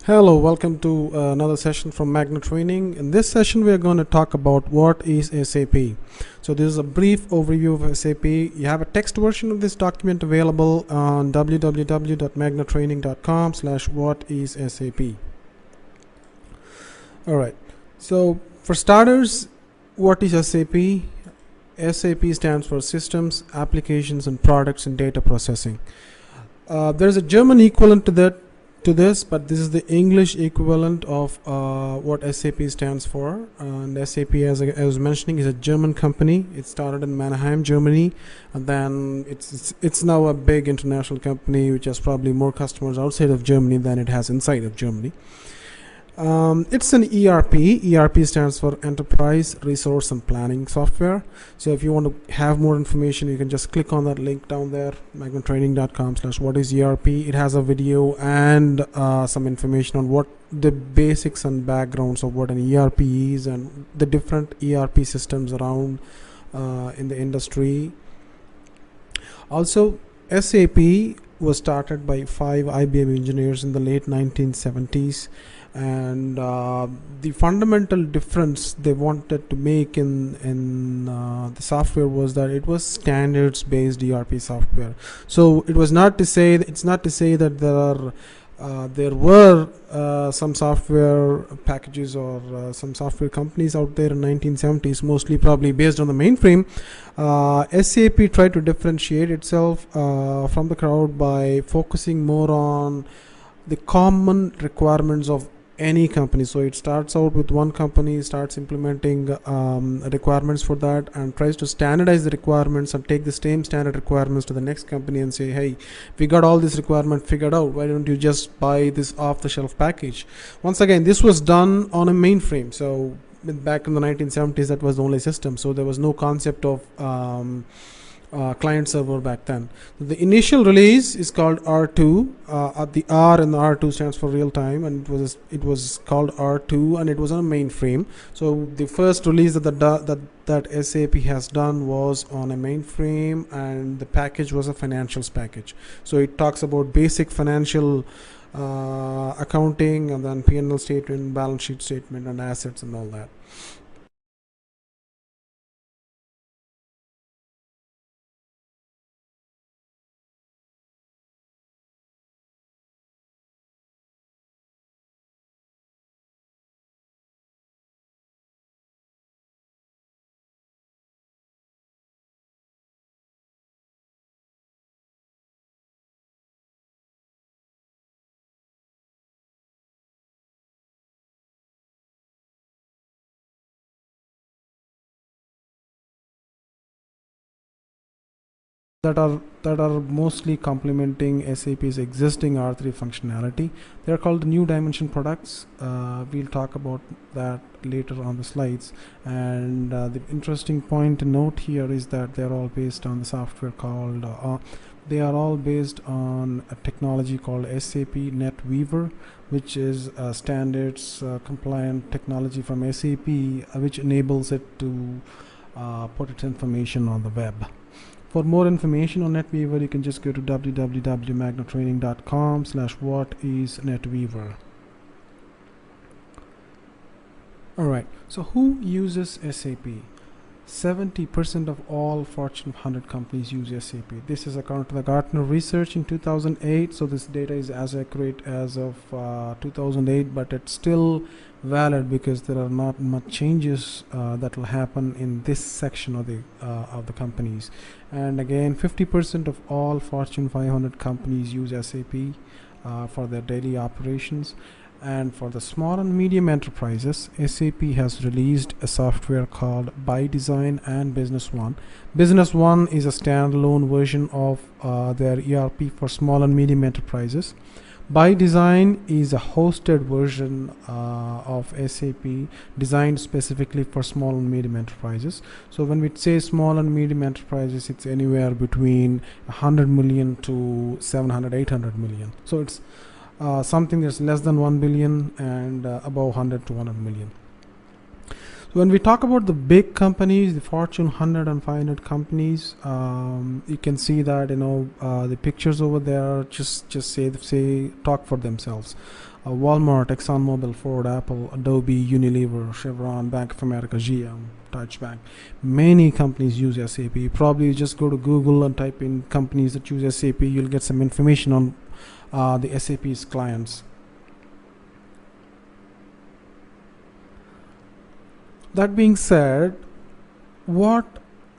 Hello, welcome to another session from Magna Training. In this session, we are going to talk about what is SAP. So this is a brief overview of SAP. You have a text version of this document available on www.magnatraining.com/whatisSAP. All right. So for starters, what is SAP? SAP stands for Systems, Applications, and Products in Data Processing. There's a German equivalent to this, but this is the English equivalent of what SAP stands for. And SAP, as I was mentioning, is a German company. It started in Mannheim, Germany, and then it's now a big international company which has probably more customers outside of Germany than it has inside of Germany. It's an ERP. ERP stands for Enterprise Resource and Planning Software. So if you want to have more information, you can just click on that link down there, magnatraining.com/whatisERP. It has a video and some information on what the basics and backgrounds of what an ERP is and the different ERP systems around in the industry. Also, SAP was started by 5 IBM engineers in the late 1970s. And the fundamental difference they wanted to make in the software was that it was standards-based ERP software. So it's not to say that there were some software packages or some software companies out there in 1970s, mostly probably based on the mainframe. SAP tried to differentiate itself from the crowd by focusing more on the common requirements of any company. So it starts out with one company, starts implementing requirements for that, and tries to standardize the requirements and take the same standard requirements to the next company and say, hey, we got all this requirement figured out, why don't you just buy this off-the-shelf package? Once again, this was done on a mainframe. So back in the 1970s, that was the only system. So there was no concept of client server back then. So the initial release is called R2. The R in the R2 stands for real time, and it was called R2, and it was on a mainframe. So the first release that SAP has done was on a mainframe, and the package was a financials package. So it talks about basic financial accounting, and then P&L statement, balance sheet statement, and assets and all that. that are mostly complementing SAP's existing R3 functionality. They are called new dimension products. We'll talk about that later on the slides. And the interesting point to note here is that they're all based on the software called they are all based on a technology called SAP NetWeaver, which is a standards compliant technology from SAP, which enables it to put its information on the web. For more information on NetWeaver, you can just go to www.magnatraining.com/whatisNetWeaver. Alright, so who uses SAP? 70% of all Fortune 100 companies use SAP. This is according to the Gartner research in 2008, so this data is as accurate as of 2008, but it's still valid because there are not much changes that will happen in this section of the companies. And again, 50% of all Fortune 500 companies use SAP for their daily operations. And for the small and medium enterprises, SAP has released a software called ByDesign and Business One. Business One is a standalone version of their ERP for small and medium enterprises. ByDesign is a hosted version of SAP designed specifically for small and medium enterprises. So when we say small and medium enterprises, it's anywhere between 100 million to 700, 800 million. So it's something that's less than 1 billion and above 100 to 100 million. When we talk about the big companies, the Fortune 100 and 500 companies, you can see that the pictures over there just say talk for themselves. Walmart, ExxonMobil, Ford, Apple, Adobe, Unilever, Chevron, Bank of America, GM, Deutsche Bank. Many companies use SAP. Probably just go to Google and type in companies that use SAP. You'll get some information on the SAP's clients. That being said, what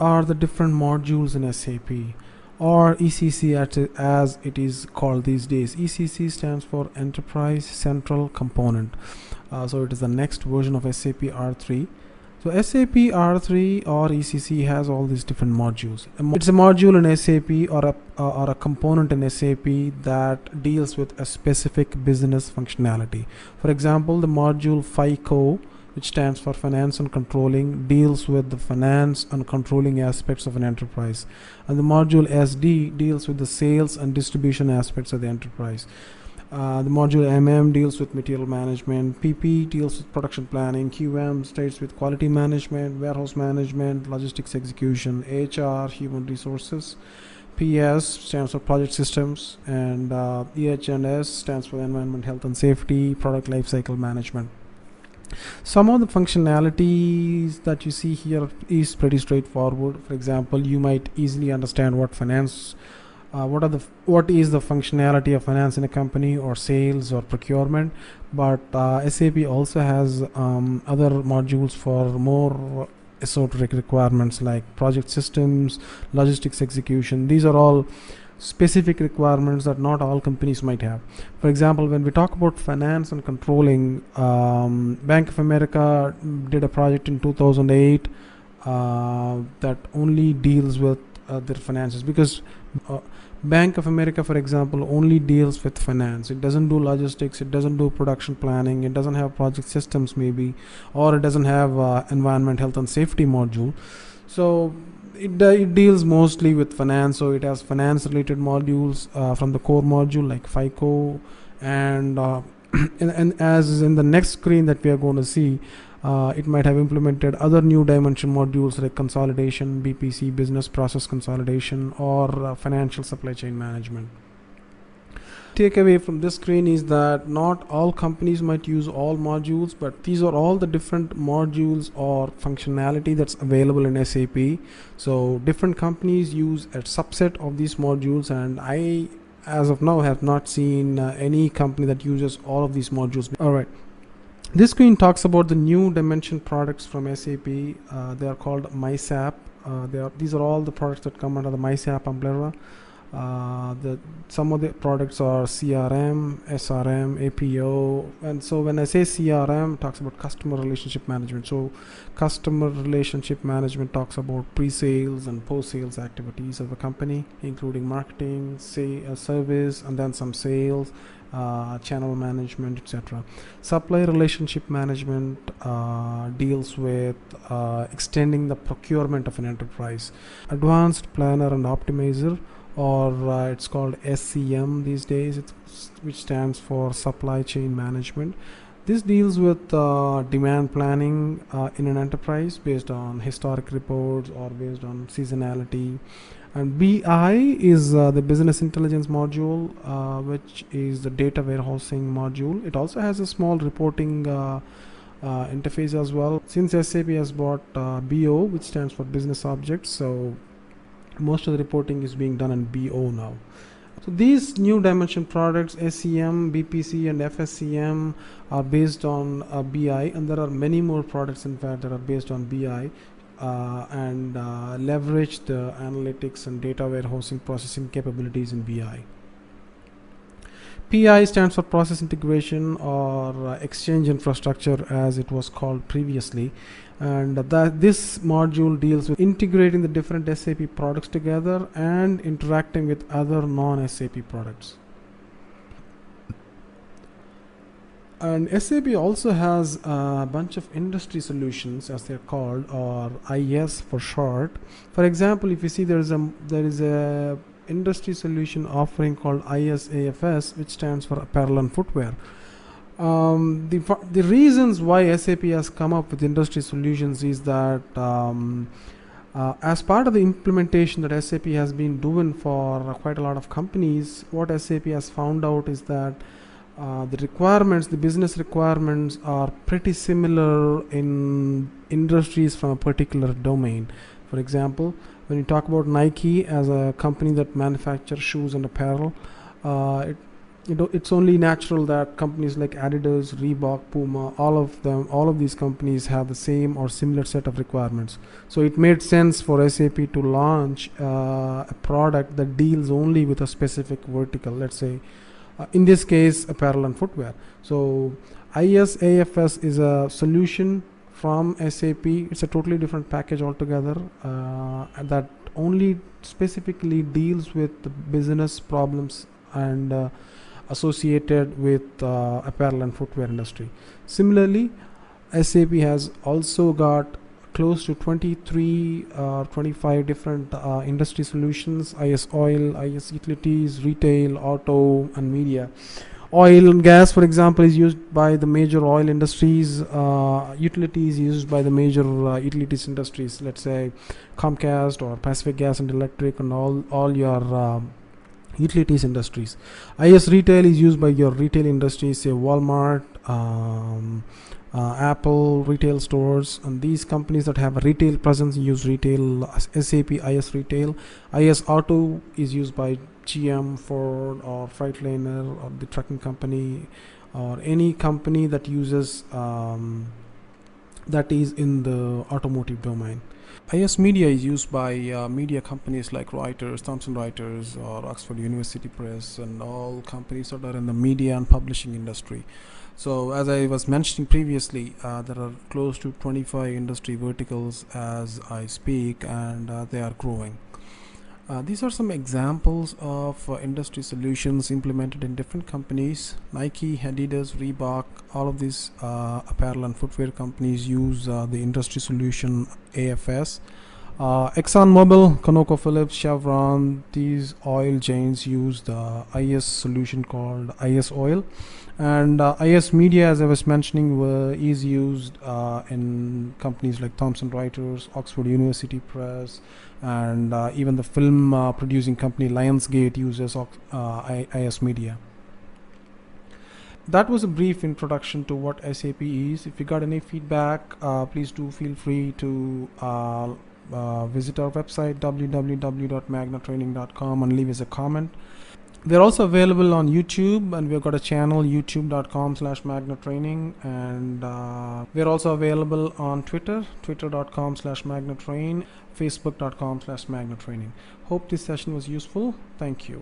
are the different modules in SAP, or ECC as it is called these days? ECC stands for Enterprise Central Component. So it is the next version of SAP R3. So SAP R3 or ECC has all these different modules. It's a module in SAP or a component in SAP that deals with a specific business functionality. For example, the module FICO, which stands for Finance and Controlling, deals with the finance and controlling aspects of an enterprise. And the module SD deals with the sales and distribution aspects of the enterprise. The module MM deals with material management, PP deals with production planning, QM stays with quality management, warehouse management, logistics execution, HR, human resources. PS stands for project systems, and EH&S stands for environment, health and safety, product lifecycle management. Some of the functionalities that you see here is pretty straightforward. For example, you might easily understand what finance, what is the functionality of finance in a company, or sales, or procurement. But SAP also has other modules for more esoteric requirements like project systems, logistics execution. These are all specific requirements that not all companies might have. For example, when we talk about finance and controlling, Bank of America did a project in 2008 that only deals with their finances, because Bank of America, for example, only deals with finance. It doesn't do logistics, it doesn't do production planning, it doesn't have project systems maybe, or it doesn't have environment, health and safety module. So it deals mostly with finance. So it has finance related modules from the core module like FICO, and and as is in the next screen that we are going to see, it might have implemented other new dimension modules like consolidation, BPC, business process consolidation, or financial supply chain management. Takeaway from this screen is that not all companies might use all modules, but these are all the different modules or functionality that's available in SAP. So different companies use a subset of these modules, and I, as of now, have not seen any company that uses all of these modules. Alright, this screen talks about the new dimension products from SAP. They are called MySAP. These are all the products that come under the MySAP umbrella. Some of the products are CRM, SRM, APO, and so when I say CRM, it talks about customer relationship management. So customer relationship management talks about pre-sales and post-sales activities of a company, including marketing, service, and then some sales, channel management, etc. Supply relationship management deals with extending the procurement of an enterprise. Advanced planner and optimizer, or it's called SCM these days, which stands for supply chain management. This deals with demand planning in an enterprise based on historic reports or based on seasonality. And BI is the business intelligence module, which is the data warehousing module. It also has a small reporting interface as well. Since SAP has bought BO, which stands for business objects, so most of the reporting is being done in BO now. So these new dimension products, SCM, BPC, and FSCM, are based on BI, and there are many more products in fact that are based on BI and leverage the analytics and data warehousing processing capabilities in BI. PI stands for process integration, or exchange infrastructure as it was called previously, and this module deals with integrating the different SAP products together and interacting with other non-SAP products. And SAP also has a bunch of industry solutions, as they're called, or IS for short. For example, if you see there is a industry solution offering called ISAFS, which stands for apparel and footwear. The reasons why SAP has come up with industry solutions is that as part of the implementation that SAP has been doing for quite a lot of companies, what SAP has found out is that the requirements, the business requirements, are pretty similar in industries from a particular domain. For example, when you talk about Nike as a company that manufactures shoes and apparel, it's only natural that companies like Adidas, Reebok, Puma, all of these companies have the same or similar set of requirements. So it made sense for SAP to launch a product that deals only with a specific vertical. Let's say, in this case, apparel and footwear. So IS-AFS is a solution from SAP. It's a totally different package altogether that only specifically deals with the business problems and associated with apparel and footwear industry. Similarly, SAP has also got close to 23 or 25 different industry solutions: IS oil, IS utilities, retail, auto, and media. Oil and gas, for example, is used by the major oil industries. Utilities used by the major utilities industries. Let's say Comcast or Pacific Gas and Electric, and all your utilities industries. IS retail is used by your retail industries, say Walmart, Apple retail stores, and these companies that have a retail presence use retail. SAP IS retail. IS auto is used by GM, Ford, or Freightliner, or the trucking company, or any company that uses that is in the automotive domain. IS Media is used by media companies like Reuters, Thomson Reuters, or Oxford University Press, and all companies that are in the media and publishing industry. So as I was mentioning previously, there are close to 25 industry verticals as I speak, and they are growing. These are some examples of industry solutions implemented in different companies. Nike, Adidas, Reebok, all of these apparel and footwear companies use the industry solution AFS. ExxonMobil, ConocoPhillips, Chevron, these oil giants use the IS solution called IS Oil. And IS Media, as I was mentioning, is used in companies like Thomson Reuters, Oxford University Press, and even the film producing company Lionsgate uses IS Media. That was a brief introduction to what SAP is. If you got any feedback, please do feel free to visit our website www.magnatraining.com and leave us a comment. We're also available on YouTube, and we've got a channel, youtube.com/magnatraining, and we're also available on Twitter, twitter.com/magnatrain, facebook.com/magnatraining. Hope this session was useful. Thank you.